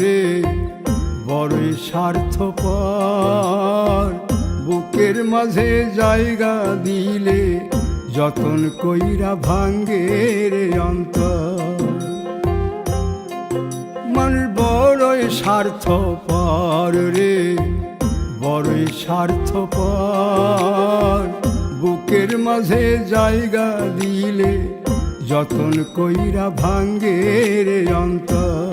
রে বড়ই স্বার্থপর, বুকের মাঝে জায়গা দিলে যতন কইরা ভাঙ্গে রে অন্তর। মানুষ বড়ই স্বার্থপর রে বড়ই স্বার্থপর, বুকের মাঝে জায়গা দিলে যতন কইরা ভাঙ্গে রে অন্তর।